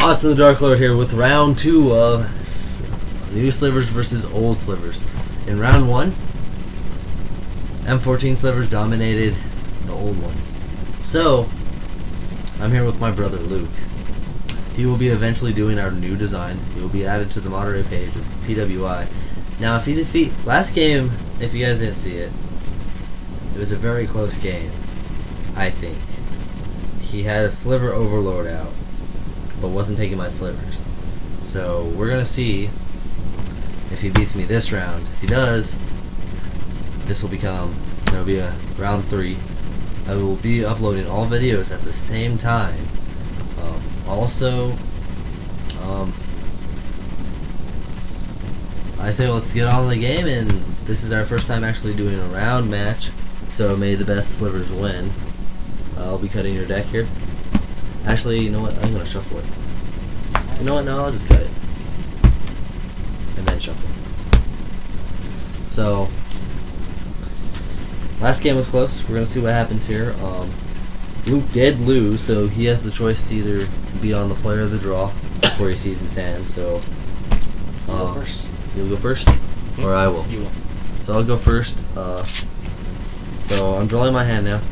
Austin the Dark Lord here with round 2 of new Slivers versus old Slivers. In round 1, M14 Slivers dominated the old ones. So, I'm here with my brother Luke. He will be eventually doing our new design. He will be added to the moderator page of PWI. Now, if he defeat last game, if you guys didn't see it, it was a very close game, I think. He had a Sliver Overlord out, but wasn't taking my slivers. So we're gonna see if he beats me this round. If he does, this will become, there'll be a round 3. I will be uploading all videos at the same time. I say let's get on the game, and this is our first time actually doing a round match, so may the best slivers win. I'll be cutting your deck here. Actually, you know what? I'm gonna shuffle it. You know what? No, I'll just cut it. And then shuffle. So, last game was close. We're gonna see what happens here. Luke did lose, so he has the choice to either be on the play or the draw before he sees his hand. So, I'll go first. You'll go first? Or I will? You will. So I'll go first. So I'm drawing my hand now.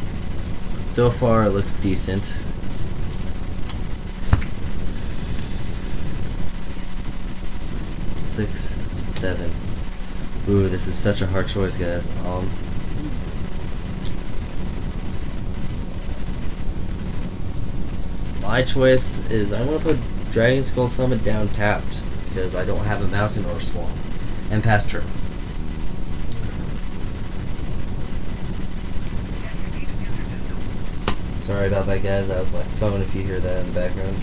So far it looks decent. Six, 7. Ooh, this is such a hard choice, guys. My choice is I'm gonna put Dragon Skull Summit down tapped because I don't have a mountain or a swamp, and pass turn. Sorry about that, guys. That was my phone if you hear that in the background.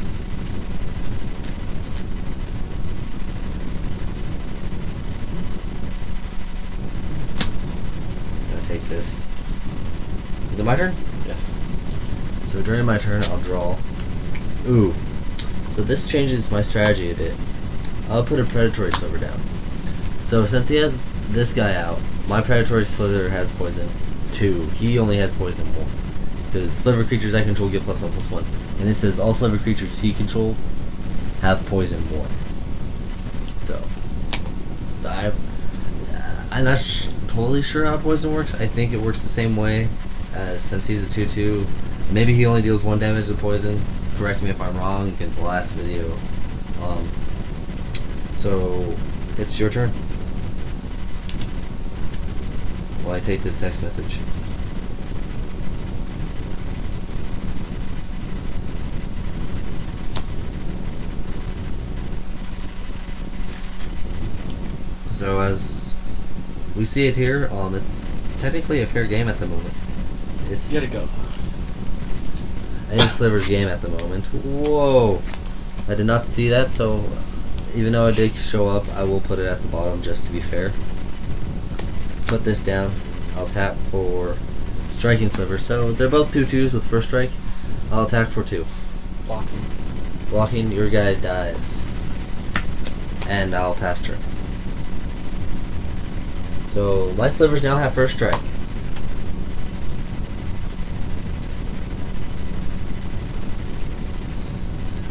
I'm gonna take this. Is it my turn? Yes. So during my turn, I'll draw. Ooh. So this changes my strategy a bit. I'll put a Predatory Sliver down. So since he has this guy out, my Predatory Sliver has poison 2. He only has poison 1. Because Sliver creatures I control get +1/+1. And it says all Sliver creatures he control have poison 1. So, I'm not totally sure how poison works. I think it works the same way as since he's a 2/2. Maybe he only deals 1 damage to poison. Correct me if I'm wrong in the last video. So, it's your turn. While I take this text message. So as we see it here, it's technically a fair game at the moment. It's You gotta go. any Sliver's game at the moment. Whoa! I did not see that, so even though it did show up, I will put it at the bottom just to be fair. Put this down. I'll tap for Striking Sliver. So they're both 2/2s with first strike. I'll attack for 2. Blocking. Blocking, your guy dies. And I'll pass turn. So my Slivers now have first strike.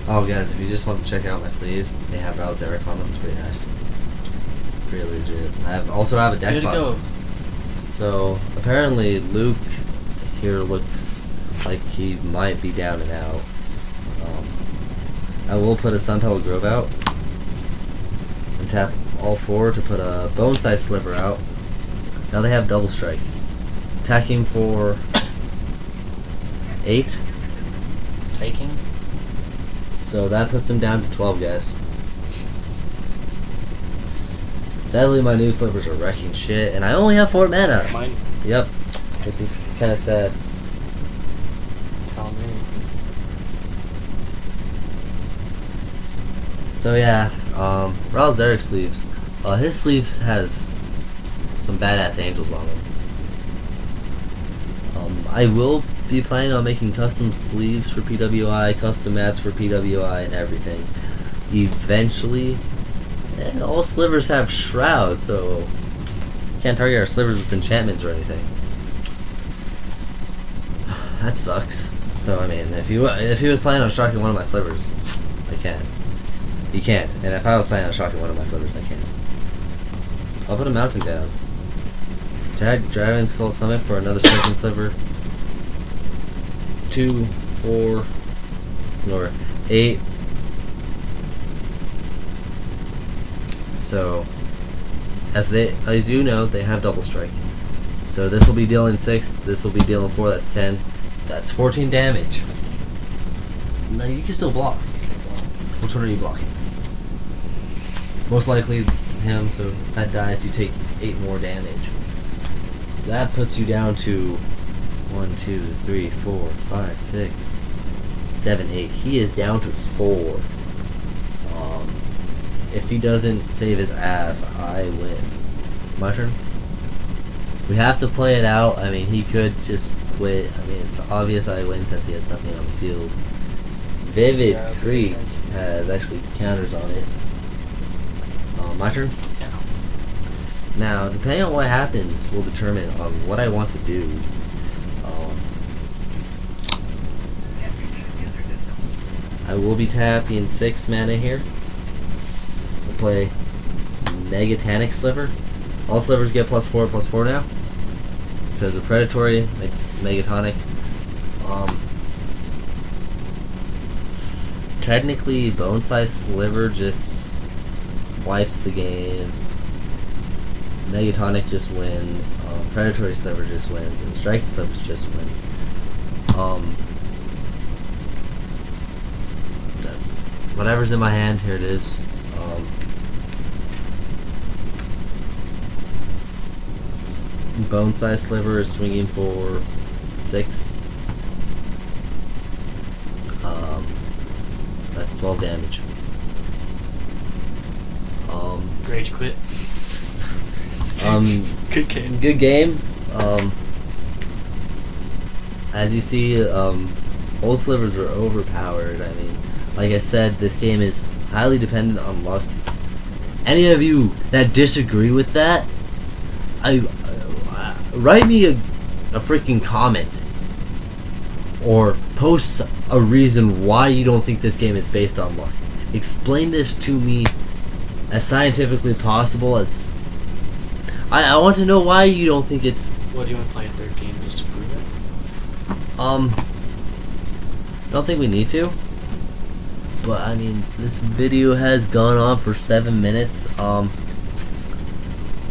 Oh guys, if you just want to check out my sleeves, they have Ralzeric on them. It's pretty nice. Pretty legit. I also have a deck box. Go. So apparently Luke here looks like he might be down and out. I will put a Sunpelt Grove out and tap all 4 to put a Bone-sized Sliver out. Now they have double strike. Attacking for 8. Taking. So that puts him down to 12, guys. Sadly, my new Slivers are wrecking shit, and I only have 4 mana. Mine. Yep. This is kind of sad. Tell me. So yeah, Ralzeric sleeves. His sleeves has some badass angels on them. I will be planning on making custom sleeves for PWI, custom mats for PWI, and everything. Eventually, and all Slivers have shrouds, so can't target our Slivers with enchantments or anything. That sucks. So I mean, if he was planning on striking one of my Slivers, I can't. You can't. And if I was planning on shocking one of my slivers, I can't. I'll put a mountain down. Tag Dragon's Skull Summit for another second sliver. 2, 4, or 8. So, as you know, they have double strike. So this will be dealing 6. This will be dealing 4. That's 10. That's 14 damage. Now you can still block. Which one are you blocking? Most likely him. So that dies. You take 8 more damage. So that puts you down to 1, 2, 3, 4, 5, 6, 7, 8. He is down to 4. If he doesn't save his ass, I win. My turn? We have to play it out. I mean, he could just quit. I mean, it's obvious I win since he has nothing on the field. Vivid Creek has actually counters on it. My turn? Yeah. Now, depending on what happens will determine what I want to do. I will be tapping 6 mana here. We'll play Megatanic Sliver. All slivers get +4/+4 now. Because of Predatory, Megatonic. Technically, Bone Size Sliver just wipes the game. Megatonic just wins. Predatory Sliver just wins. And Striking Sliver just wins. Whatever's in my hand, here it is. Bone Size Sliver is swinging for 6. That's 12 damage. Rage quit. Good game. Good game. As you see, old slivers were overpowered. I mean, like I said, this game is highly dependent on luck. Any of you that disagree with that, write me a freaking comment or post a reason why you don't think this game is based on luck. Explain this to me as scientifically possible as I want to know why you don't think it's. What do you want to play a third game just to prove it? Don't think we need to. But I mean, this video has gone on for 7 minutes.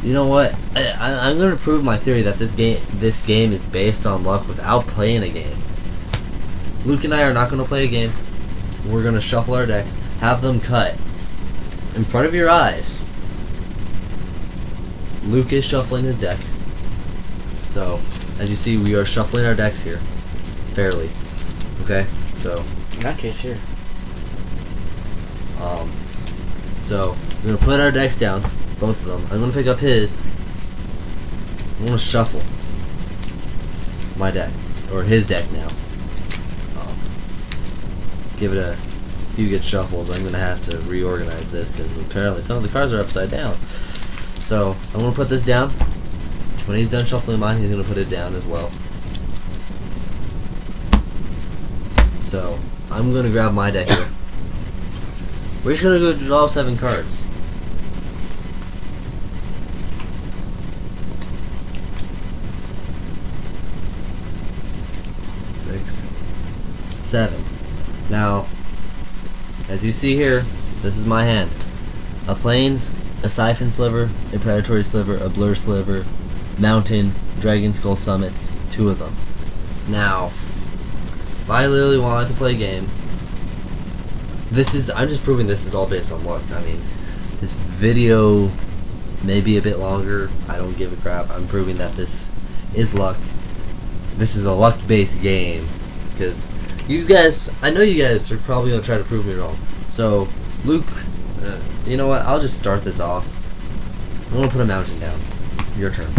You know what? I'm gonna prove my theory that this game is based on luck without playing a game. Luke and I are not gonna play a game. We're gonna shuffle our decks, have them cut in front of your eyes. Luke is shuffling his deck. So, as you see, we are shuffling our decks here, fairly. Okay, so. In that case, here. So we're gonna put our decks down, both of them. I'm gonna pick up his. I'm gonna shuffle my deck, or his deck now. Give it a few good shuffles. I'm gonna have to reorganize this because apparently some of the cards are upside down. So I'm gonna put this down. When he's done shuffling mine, he's gonna put it down as well. So I'm gonna grab my deck here. We're just gonna go draw 7 cards. Six, 7. Now, as you see here, this is my hand. A Plains, a Siphon Sliver, a Predatory Sliver, a Blur Sliver, Mountain, Dragon Skull Summits, 2 of them. Now, if I literally wanted to play a game, I'm just proving this is all based on luck. I mean, this video may be a bit longer. I don't give a crap. I'm proving that this is luck. This is a luck-based game. Because you guys, I know you guys are probably going to try to prove me wrong. So, Luke, you know what? I'll just start this off. I'm going to put a mountain down. Your turn.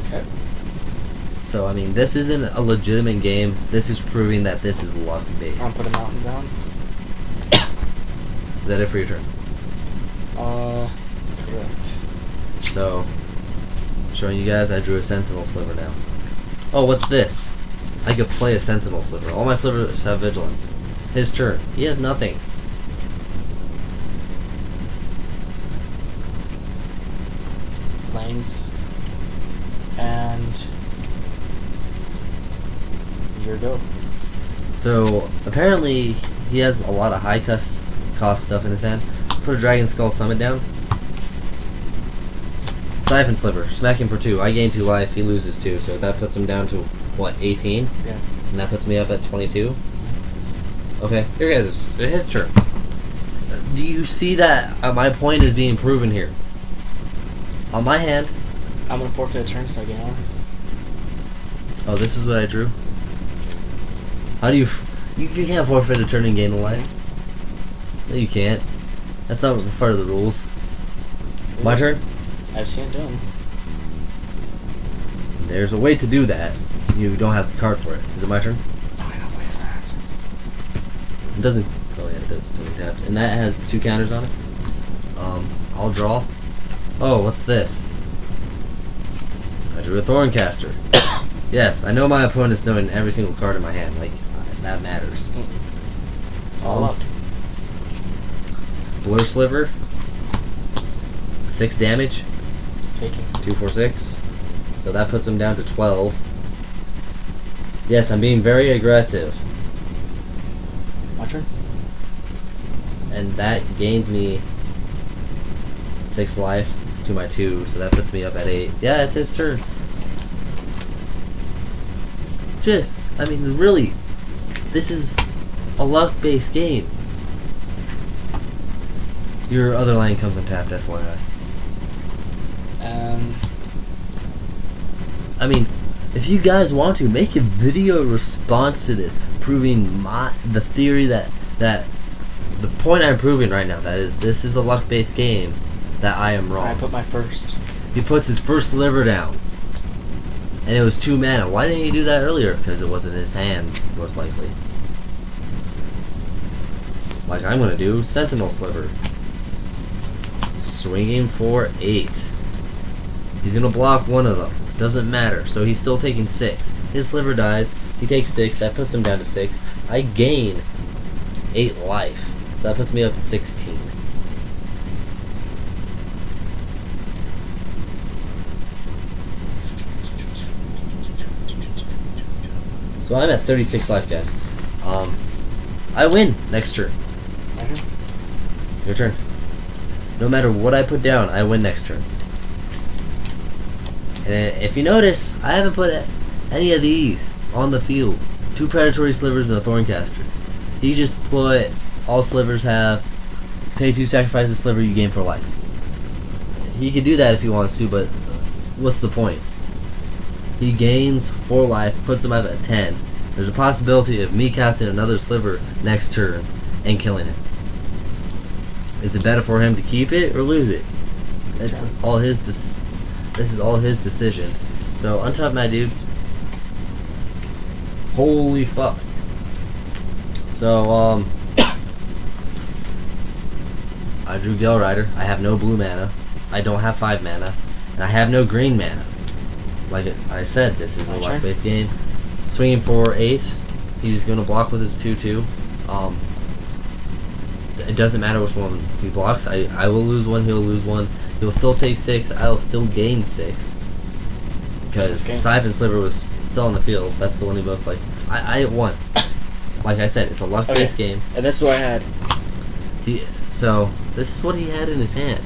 Okay. So, I mean, this isn't a legitimate game. This is proving that this is luck-based. I'll put a mountain down. Is that it for your turn? Correct. So, showing you guys, I drew a Sentinel Sliver now. Oh, what's this? I could play a Sentinel Sliver. All my slivers have Vigilance. His turn. He has nothing. designs. And your go. So apparently he has a lot of high cost stuff in his hand. Put a Dragon Skull Summit down. Siphon Sliver, smack him for 2. I gain 2 life, he loses 2, so that puts him down to what, 18? Yeah. And that puts me up at 22. Okay, here guys, his turn. Do you see that my point is being proven here? On my hand. I'm gonna forfeit a turn so I get on. Oh, this is what I drew. How do you can't forfeit a turn and gain a life. No, you can't. That's not part of the rules. My turn? I've seen it done. There's a way to do that. You don't have the card for it. Is it my turn? Oh, I know way of that. It doesn't. Oh yeah, it does. It's only tapped. And that has 2 counters on it. I'll draw. Oh, what's this? I drew a Thorncaster. Yes, I know my opponent's knowing every single card in my hand. Like, that matters. It's all luck. Blur Sliver. 6 damage. Taking. 2, 4, 6. So that puts him down to 12. Yes, I'm being very aggressive. My turn? And that gains me 6 life to my 2, so that puts me up at 8. Yeah, it's his turn. I mean, really, this is a luck-based game. Your other line comes untapped, FYI. I mean, if you guys want to, make a video response to this, proving the theory that the point I'm proving right now, that is, this is a luck-based game, that I am wrong. I put my first. He puts his first Sliver down. And it was 2 mana. Why didn't he do that earlier? Because it wasn't his hand, most likely. Like I'm going to do, Sentinel Sliver. Swinging for 8. He's going to block one of them. Doesn't matter. So he's still taking 6. His Sliver dies. He takes 6. That puts him down to 6. I gain 8 life. So that puts me up to 16. So I'm at 36 life, guys. I win next turn. Your turn. No matter what I put down, I win next turn. And if you notice, I haven't put any of these on the field. 2 Predatory Slivers and a Thorncaster. He just put all Slivers have pay 2, sacrifice a Sliver, you gain 4 life. He could do that if he wants to, but what's the point? He gains 4 life, puts him up at 10. There's a possibility of me casting another Sliver next turn and killing him. Is it better for him to keep it or lose it? It's all his. This is all his decision. So untap my dudes. Holy fuck. So I drew Gale Rider. I have no blue mana. I don't have 5 mana, and I have no green mana. Like I said, this is a luck-based game. Swinging for 8. He's gonna block with his 2/2. It doesn't matter which one he blocks. I will lose 1. He'll lose 1. He'll still take 6. I'll still gain 6 because Siphon Sliver was still on the field. That's the one he most like. I won. Like I said, it's a luck-based game. And this is what I had. So this is what he had in his hand.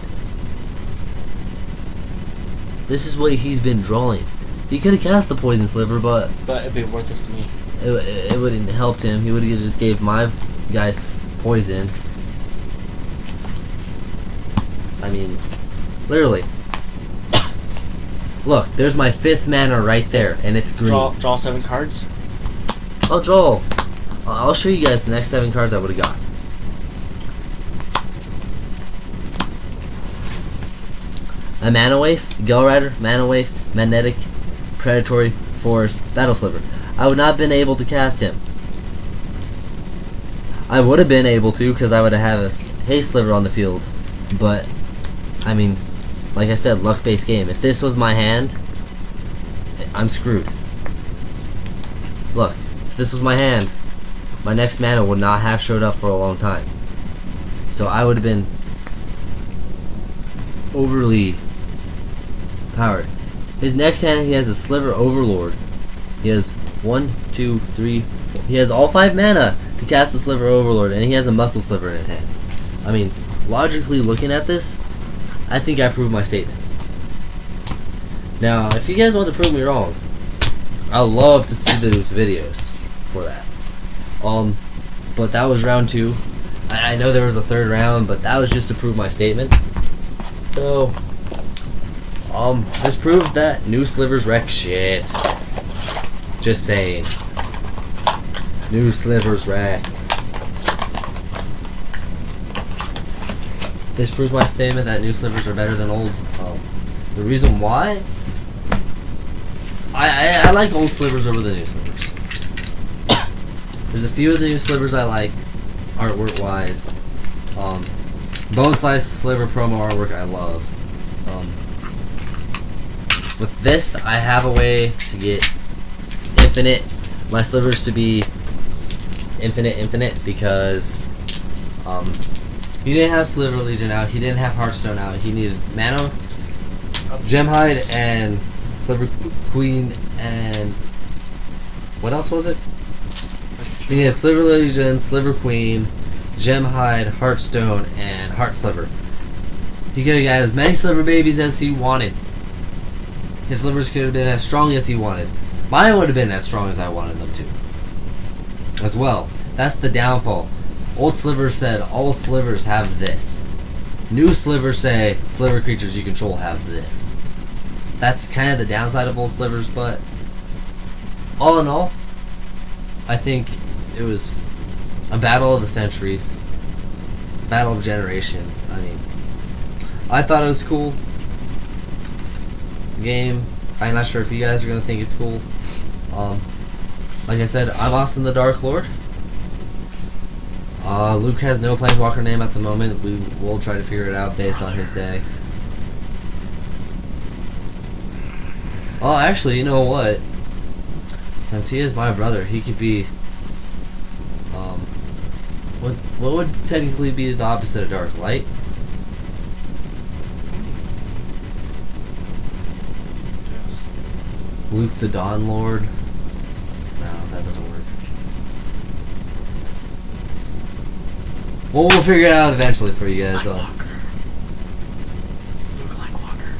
This is what he's been drawing. He could have cast the Poison Sliver, but it'd be worth it for me. It wouldn't have helped him. He would have just gave my guys poison. I mean, literally. Look, there's my 5th mana right there, and it's green. Draw 7 cards. I'll draw. I'll show you guys the next 7 cards I would have got. A Mana Wave, Gale Rider, Mana Wave, Magnetic, Predatory, Force, Battle Sliver. I would not have been able to cast him. I would have been able to because I would have had a Haste Sliver on the field. But, I mean, like I said, luck-based game. If this was my hand, I'm screwed. Look, if this was my hand, my next mana would not have showed up for a long time. So I would have been overly powered. His next hand, he has a Sliver Overlord. He has 1, 2, 3, 4. He has all 5 mana to cast the Sliver Overlord, and he has a Muscle Sliver in his hand. I mean, logically looking at this, I think I proved my statement. Now, if you guys want to prove me wrong, I'd love to see those videos for that. But that was round 2. I know there was a third round, but that was just to prove my statement. So, this proves that new Slivers wreck shit. Just saying. New Slivers wreck. This proves my statement that new Slivers are better than old. The reason why? I like old Slivers over the new Slivers. There's a few of the new Slivers I like, artwork wise. Bone Slice Sliver promo artwork I love. With this, I have a way to get my Slivers to be infinite because he didn't have Sliver Legion out, he didn't have Hearthstone out, he needed Mana, Gemhide, and Sliver Queen, and what else was it? He had Sliver Legion, Sliver Queen, Gemhide, Hearthstone, and Heart Sliver. He could have got as many Sliver babies as he wanted. His Slivers could have been as strong as he wanted. Mine would have been as strong as I wanted them to. As well. That's the downfall. Old Slivers said all Slivers have this. New Slivers say Sliver creatures you control have this. That's kind of the downside of old Slivers, but all in all, I think it was a battle of the centuries, battle of generations. I mean, I thought it was cool. Game. I'm not sure if you guys are gonna think it's cool. Like I said, I'm Austin the Dark Lord. Luke has no Planeswalker name at the moment. We will try to figure it out based on his decks. Oh, actually, you know what? Since he is my brother, he could be. What would technically be the opposite of Dark Light? Luke the Dawn Lord. No, that doesn't work. Well, we'll figure it out eventually for you guys. Like Walker. Luke like Walker.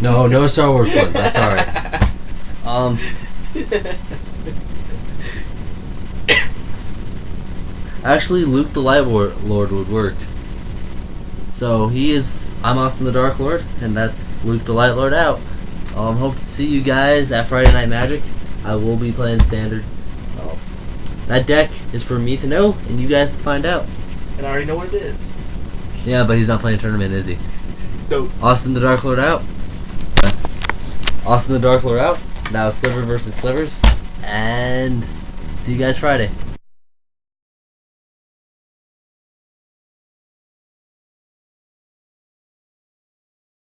No Star Wars ones. I'm sorry. Actually, Luke the Light Lord would work. So I'm Austin the Dark Lord, and that's Luke the Light Lord out. Hope to see you guys at Friday Night Magic. I will be playing Standard. That deck is for me to know, and you guys to find out. And I already know what it is. Yeah, but he's not playing a tournament, is he? Nope. Austin the Dark Lord out. Austin the Dark Lord out. Now Sliver versus Slivers. And see you guys Friday.